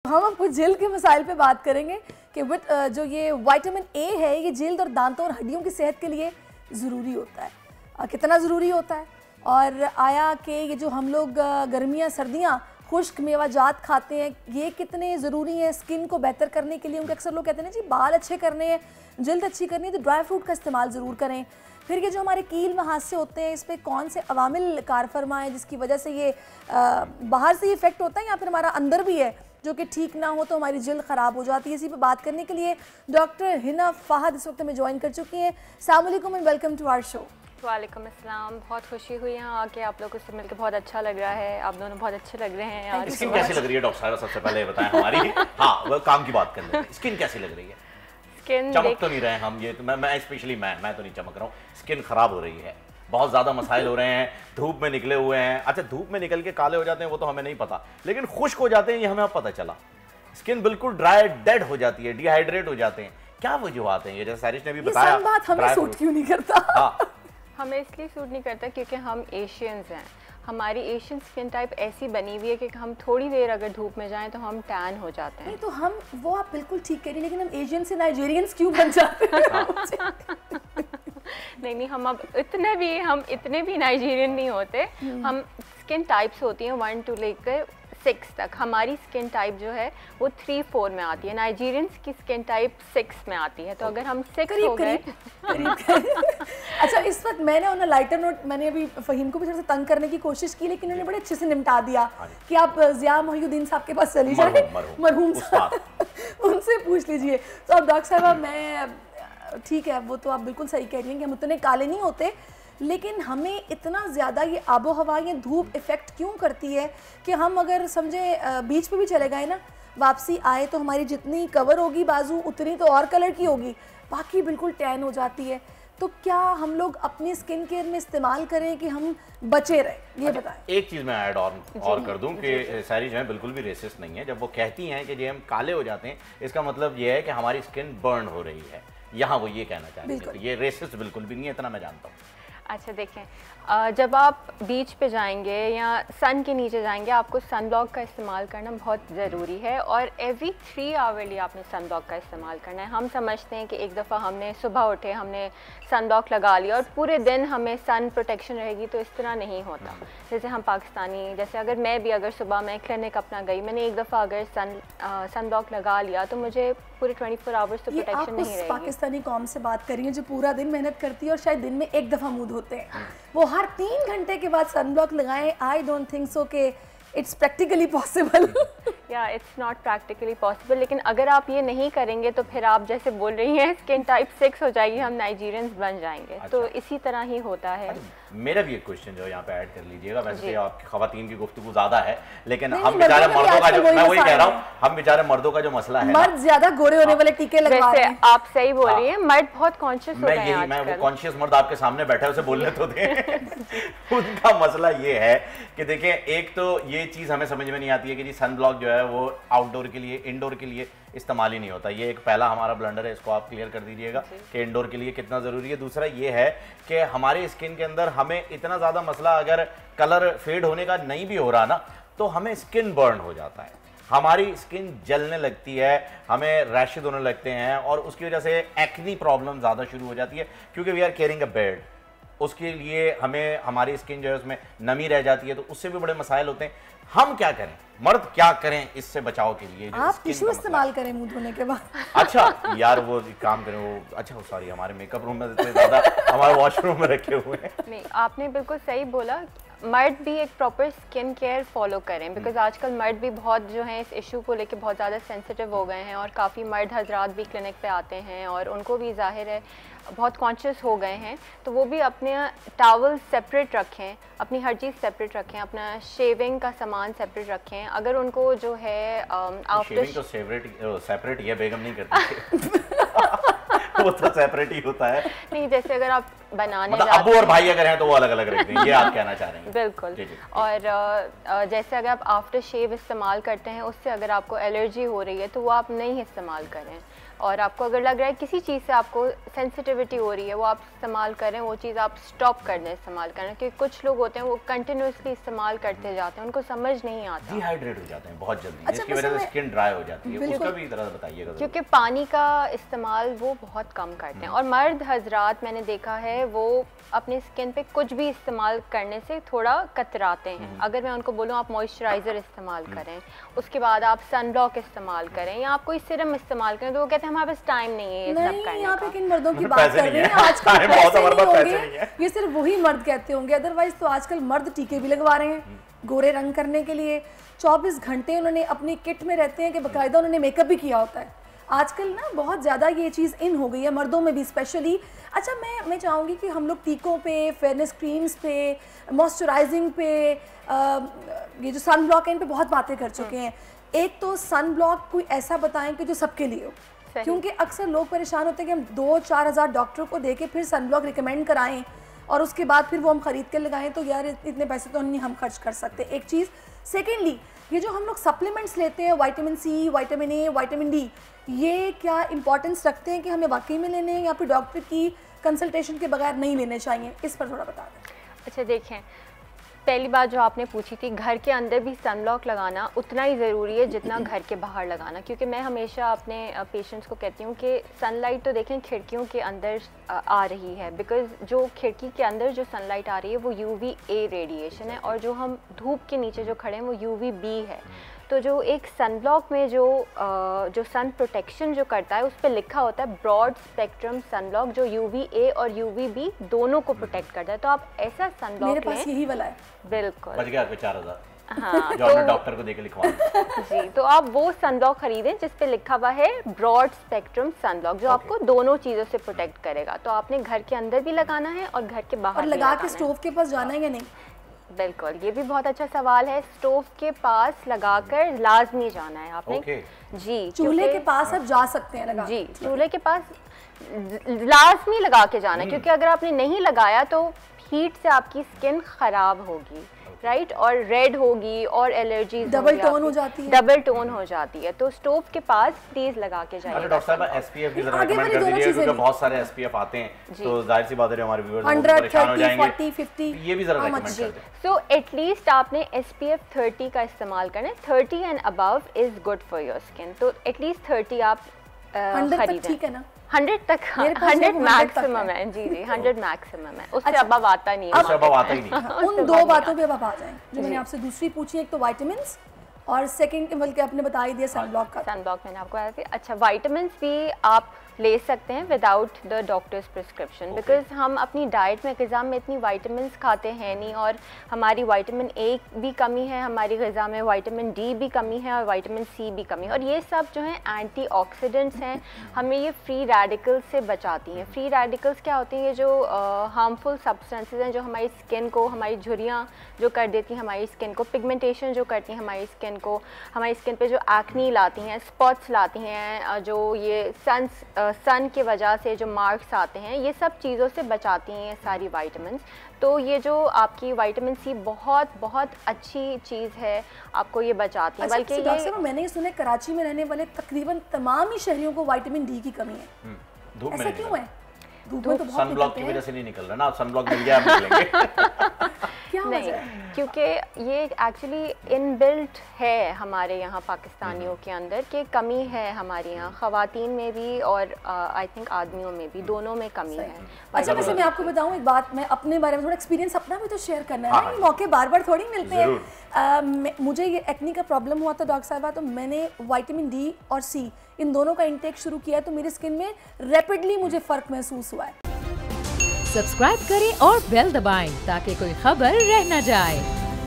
हम आपको जल्द के मसाइल पे बात करेंगे कि जो ये विटामिन ए है ये जल्द और दांतों और हड्डियों की सेहत के लिए ज़रूरी होता है। कितना ज़रूरी होता है और आया कि ये जो हम लोग गर्मियाँ सर्दियाँ खुश्क मेवाजात खाते हैं ये कितने ज़रूरी हैं स्किन को बेहतर करने के लिए। उनके अक्सर लोग कहते हैं जी बाल अच्छे करने हैं, जल्द अच्छी करनी है तो ड्राई फ्रूट का इस्तेमाल ज़रूर करें। फिर ये जो हमारे कील में हादसे होते हैं इस पर कौन से अवामिल कार फरमा है जिसकी वजह से ये बाहर से इफेक्ट होता है या फिर हमारा अंदर भी है जो कि ठीक ना हो तो हमारी जल्द ख़राब हो जाती है। इसी पे बात करने के लिए डॉक्टर हिना फ़ाहद इस वक्त हमें ज्वाइन कर चुकी हैं। अस्सलाम वालेकुम and welcome to our show. वालेकुम अस्सलाम, बहुत खुशी हुई यहाँ आके, आप लोगों से मिलकर बहुत अच्छा लग रहा है, आप दोनों बहुत अच्छे लग रहे हैं यार। स्किन कैसी लग रही है डॉक्टर साहब, सबसे पहले बताएं हमारी। हाँ वो काम की बात कर लेते हैं, स्किन कैसी लग रही है? स्किन चमक तो नहीं रहे हम, ये तो मैं स्पेशली मैं तो नहीं चमक रहा हूँ, स्किन खराब हो रही है, बहुत ज़्यादा मसाइल हो रहे हैं, धूप में निकले हुए हैं। अच्छा धूप में निकल के काले हो जाते हैं वो तो हमें नहीं पता, लेकिन खुश्क हो जाते हैं ये हमें अब पता चला। स्किन बिल्कुल ड्राई डेड हो जाती है, डिहाइड्रेट हो जाते हैं, क्या वजूहत हैं ये? जैसे सारिश ने भी बताया, ये बात हमें सूट क्यों नहीं करता? हाँ हमें इसलिए सूट नहीं करता क्योंकि हम एशियंस हैं, हमारी एशियन स्किन टाइप ऐसी बनी हुई है कि हम थोड़ी देर अगर धूप में जाएं तो हम टैन हो जाते हैं। नहीं तो हम वो आप बिल्कुल ठीक कह रही हैं, लेकिन हम एशियन से नाइजीरियंस क्यों बन जाते हैं? नहीं हम अब इतने भी नाइजीरियन नहीं होते। हम स्किन टाइप्स होती हैं 1 to लेकर 6 तक। हमारी स्किन टाइप जो है वो 3-4 में आती है, नाइजीरियंस की स्किन टाइप 6 में आती है। तो अगर हम 6 हो गए अच्छा इस वक्त मैंने उन्हें लाइटर नोट, मैंने अभी फ़हीम को भी थोड़ा सा तंग करने की कोशिश की लेकिन उन्होंने बड़े अच्छे से निपटा दिया कि आप ज़िया मोहिउद्दीन साहब के पास चली जाए, मरहूम साहब उनसे पूछ लीजिए। तो अब डॉक्टर साहब मैं ठीक है वो तो आप बिल्कुल सही कह रही हैं कि हम उतने काले नहीं होते, लेकिन हमें इतना ज़्यादा ये आबो हवा ये धूप इफ़ेक्ट क्यों करती है कि हम अगर समझे बीच पे भी चले गए ना, वापसी आए तो हमारी जितनी कवर होगी बाजू उतनी तो और कलर की होगी, बाकी बिल्कुल टैन हो जाती है। तो क्या हम लोग अपनी स्किन केयर में इस्तेमाल करें कि हम बचे रहें, ये बताएं। एक चीज़ मैं ऐड और कर दूं कि सारी जो है बिल्कुल भी रेसिस्ट नहीं है। जब वो कहती हैं कि जो हम काले हो जाते हैं इसका मतलब ये है कि हमारी स्किन बर्न हो रही है, यहाँ वो ये कहना चाह रही है। तो ये रेसिस्ट बिल्कुल भी नहीं है, इतना मैं जानता हूँ। अच्छा देखें, जब आप बीच पे जाएंगे या सन के नीचे जाएंगे आपको सन ब्लॉक का इस्तेमाल करना बहुत ज़रूरी है और एवरी 3 आवरली आपने सन ब्लॉक का इस्तेमाल करना है। हम समझते हैं कि एक दफ़ा हमने सुबह उठे हमने सन ब्लॉक लगा लिया और पूरे दिन हमें सन प्रोटेक्शन रहेगी, तो इस तरह नहीं होता। जैसे हम पाकिस्तानी, जैसे अगर मैं भी अगर सुबह मैं क्लिनिक अपना गई, मैंने एक दफ़ा अगर सन ब्लॉक लगा लिया तो मुझे पूरे 24 आवर्स तो प्रोटेक्शन नहीं रहेगी। पाकिस्तानी कौम से बात कर रही हैं जो पूरा दिन मेहनत करती है और शायद दिन में एक दफ़ा मूड होते हैं, वो हर 3 घंटे के बाद सनब्लॉक लगाएं। आई डोंट थिंक सो कि इट्स प्रैक्टिकली पॉसिबल। या इट्स नॉट प्रैक्टिकली पॉसिबल, लेकिन अगर आप ये नहीं करेंगे तो फिर आप जैसे बोल रही हैं स्किन टाइप 6 हो जाएगी, हम नाइजीरियंस बन जाएंगे। अच्छा। तो इसी तरह ही होता है। मेरा भी एक क्वेश्चन जो यहाँ पे ऐड कर लीजिएगा, वैसे आपकी खवातीन की गुफ्तगू ज्यादा है लेकिन हम बेचारे मर्दों का जो, मैं वही कह रहा हूँ, हम बेचारे मर्दों का जो मसला है, मर्द ज्यादा गोरे होने वाले टीके लगवा रहे हैं। आप सही बोल रही हैं, मर्द बहुत कॉन्शियस हो गए हैं आजकल। मैं वो कॉन्शियस मर्द आपके सामने बैठा है उसे बोलने तो दें। उनका मसला ये है कि देखिए एक तो ये चीज़ हमें समझ में नहीं आती है कि जी सन ब्लॉक जो है वो आउटडोर के लिए इंडोर के लिए इस्तेमाल ही नहीं होता। ये एक पहला हमारा ब्लंडर है, इसको आप क्लियर कर दीजिएगा कि इंडोर के लिए कितना ज़रूरी है। दूसरा ये है कि हमारी स्किन के अंदर हमें इतना ज़्यादा मसला अगर कलर फेड होने का नहीं भी हो रहा ना तो हमें स्किन बर्न हो जाता है, हमारी स्किन जलने लगती है, हमें रैशेज होने लगते हैं और उसकी वजह से एक्नी प्रॉब्लम ज़्यादा शुरू हो जाती है क्योंकि we are caring a bed. उसके लिए हमें हमारी स्किन जो है उसमें नमी रह जाती है तो उससे भी बड़े मसाइल होते हैं। हम क्या करें, मर्द क्या करें इससे बचाव के लिए? आप टिश्यू इस्तेमाल करें मुंह धोने के बाद। अच्छा यार वो काम करें वो, अच्छा सॉरी हमारे मेकअप रूम में इतने ज़्यादा हमारे वॉशरूम में रखे हुए हैं। नहीं आपने बिल्कुल सही बोला, मर्द भी एक प्रॉपर स्किन केयर फॉलो करें बिकॉज आजकल मर्द भी बहुत जो हैं इस इशू को लेके बहुत ज़्यादा सेंसिटिव हो गए हैं और काफ़ी मर्द हजरात भी क्लिनिक पे आते हैं और उनको भी जाहिर है बहुत कॉन्शियस हो गए हैं, तो वो भी अपने टावल सेपरेट रखें, अपनी हर चीज़ सेपरेट रखें, अपना शेविंग का सामान सेपरेट रखें। अगर उनको जो है शेविंग तो सेपरेट ये बेगम नहीं करती। वो तो सेपरेट ही होता है। नहीं, जैसे अगर आप बनाने मतलब अबू और भाई अगर हैं तो वो अलग अलग रखते हैं, ये आप कहना चाह रहे हैं? बिल्कुल। और जैसे अगर आप आफ्टर शेव इस्तेमाल करते हैं, उससे अगर आपको एलर्जी हो रही है तो वो आप नहीं इस्तेमाल करें। और आपको अगर लग रहा है किसी चीज़ से आपको सेंसिटिविटी हो रही है, वो आप इस्तेमाल करें, वो चीज़ आप स्टॉप कर दें इस्तेमाल करें। क्योंकि कुछ लोग होते हैं वो कंटिन्यूसली इस्तेमाल करते जाते हैं, उनको समझ नहीं आता, डिहाइड्रेट हो जाते हैं बहुत जल्दी, जिसकी वजह से स्किन ड्राई हो जाती है। उसका भी तरह बताइएगा। क्योंकि पानी का इस्तेमाल वो बहुत कम करते हैं। और मर्द हजरात मैंने देखा है वो अपने स्किन पे कुछ भी इस्तेमाल करने से थोड़ा कतराते हैं। अगर मैं उनको बोलूँ आप मॉइस्चराइज़र इस्तेमाल करें, उसके बाद आप सनब्लॉक इस्तेमाल करें या आप कोई सीरम इस्तेमाल करें, तो वो कहते हैं हमारे पास टाइम नहीं है ये सब करने यहाँ पे का। किन मर्दों की बात कर रहे हैं आजकल? पैसे नहीं होंगे, ये सिर्फ वही मर्द कहते होंगे, अदरवाइज तो आजकल मर्द टीके भी लगवा रहे हैं गोरे रंग करने के लिए। 24 घंटे उन्होंने अपनी किट में रहते हैं कि बाकायदा उन्होंने मेकअप भी किया होता है। आजकल ना बहुत ज़्यादा ये चीज़ इन हो गई है, मर्दों में भी स्पेशली। अच्छा, मैं चाहूँगी कि हम लोग टीकों पे, फेयरनेस क्रीम्स पे, मॉइस्चराइजिंग पे, ये जो सन ब्लॉक है, इन पे बहुत बातें कर चुके हैं। एक तो सन ब्लॉक कोई ऐसा बताएं कि जो सबके लिए हो, क्योंकि अक्सर लोग परेशान होते हैं कि हम 2-4 हज़ार डॉक्टरों को दे के फिर सन ब्लॉक रिकमेंड कराएं और उसके बाद फिर वो हम ख़रीद के लगाएं, तो यार इतने पैसे तो नहीं हम खर्च कर सकते, एक चीज़। सेकेंडली, ये जो हम लोग सप्लीमेंट्स लेते हैं, vitamin C, vitamin A, vitamin D, ये क्या इंपॉर्टेंस रखते हैं कि हमें वाकई में लेने हैं या फिर डॉक्टर की कंसल्टेशन के बगैर नहीं लेने चाहिए? इस पर थोड़ा बता दें। अच्छा देखें, पहली बात जो आपने पूछी थी, घर के अंदर भी सनब्लॉक लगाना उतना ही ज़रूरी है जितना घर के बाहर लगाना। क्योंकि मैं हमेशा अपने पेशेंट्स को कहती हूँ कि सनलाइट तो देखें खिड़कियों के अंदर आ रही है, बिकॉज़ जो खिड़की के अंदर जो सनलाइट आ रही है वो UVA रेडिएशन है, और जो हम धूप के नीचे जो खड़े हैं वो UVB है। तो जो एक सनब्लॉक में जो सन प्रोटेक्शन जो करता है, उस पर लिखा होता है ब्रॉड स्पेक्ट्रम सनब्लॉक, जो UVA और UVB दोनों को प्रोटेक्ट करता है। तो आप ऐसा सनब्लॉक मेरे पास यही वाला है। बिल्कुल, बच गया आपके 4000। हाँ, जो आपने डॉक्टर को देके लिखवा जी। तो आप वो सनब्लॉक खरीदें जिस पे लिखा हुआ है ब्रॉड स्पेक्ट्रम सनब्लॉक, जो आपको दोनों चीज़ों से प्रोटेक्ट करेगा। तो आपने घर के अंदर भी लगाना है और घर के बाहर और भी लगा लगाना के है। स्टोव के पास जाना है या नहीं? बिल्कुल, ये भी बहुत अच्छा सवाल है। स्टोव के पास लगाकर लाजमी जाना है आपने। जी, चूल्हे के पास आप जा सकते हैं लगा? जी, चूल्हे के पास लाजमी लगा के जाना है, क्योंकि अगर आपने नहीं लगाया तो हीट से आपकी स्किन खराब होगी, राइट, और रेड होगी और एलर्जीज डबल टोन हो जाती है। डबल टोन हो जाती है। तो स्टोव के पास प्लीज लगा के जाइए। डॉक्टर साहब SPF की जरा रिकमेंड कर दीजिए, क्योंकि बहुत सारे SPF आते हैं, तो जाहिर सी बात है हमारे व्यूअर्स 100, परेशान हो 30, जाएंगे। 40, 50, ये भी जरा रिकमेंड कर दें। सो एटलीस्ट आपने SPF 30 का इस्तेमाल करना है। 30 and above is good for your skin. तो एटलीस्ट 30 आप 100 तक ठीक है ना? 100 तक, 100 मैक्सिमम है। जी जी, 100 मैक्सिमम है, उससे अब आता नहीं है। उससे अब आता ही नहीं। उन दो बातों पे अब आप आ जाएं जो मैंने आपसे दूसरी पूछी, एक तो विटामिन्स और सेकंड बल्कि आपने बता ही दिया सनब्लॉक का। सनब्लॉक मैंने आपको बताया था। अच्छा, विटामिन्स भी आप ले सकते हैं without the doctors prescription, because हम अपनी डाइट में, ग़िज़ा में इतनी विटामिन्स खाते हैं नहीं, और हमारी विटामिन ए भी कमी है, हमारी ग़िज़ा में विटामिन डी भी कमी है और विटामिन सी भी कमी है। और ये सब जो हैं एंटीऑक्सीडेंट्स हैं, हमें ये फ्री रेडिकल्स से बचाती हैं। फ्री रेडिकल्स क्या होती हैं? ये जो हार्मफुल सब्सटेंसेस हैं जो हमारी स्किन को, हमारी झुर्रियाँ जो कर देती हैं हमारी स्किन को, पिगमेंटेशन जो करती हैं हमारी स्किन को, हमारी स्किन पे जो एक्नी लाती हैं, स्पॉट्स लाती हैं, जो ये सन की वजह से जो मार्क्स आते हैं, ये सब चीज़ों से बचाती हैं ये सारी विटामिन्स। तो ये जो आपकी विटामिन सी बहुत बहुत अच्छी चीज़ है, आपको ये बचाती है। अच्छा, बल्कि डॉक्टर साहब मैंने ये सुना कराची में रहने वाले तकरीबन तमाम ही शहरियों को विटामिन डी की कमी है। धूप में ऐसा क्यों है? धूप में तो बहुत सनब्लॉक की वजह से नहीं निकल रहा ना, सनब्लॉक मिल गया आप निकलेंगे। क्या नहीं, क्योंकि ये एक्चुअली इनबिल्ट है हमारे यहाँ पाकिस्तानियों के अंदर कि कमी है हमारे यहाँ, ख़वातीन में भी और आई थिंक आदमियों में भी, दोनों में कमी है। अच्छा, वैसे मैं आपको बताऊँ एक बात, मैं अपने बारे में थोड़ा एक्सपीरियंस अपना भी तो शेयर करना है ना, ये मौके बार बार थोड़ी मिलते हैं। मुझे ये एक्नी का प्रॉब्लम हुआ था डॉक्टर साहबा, तो मैंने विटामिन डी और सी इन दोनों का इंटेक शुरू किया, तो मेरी स्किन में रैपिडली मुझे फ़र्क महसूस हुआ है। सब्सक्राइब करें और बेल दबाएं ताकि कोई खबर रह न जाए।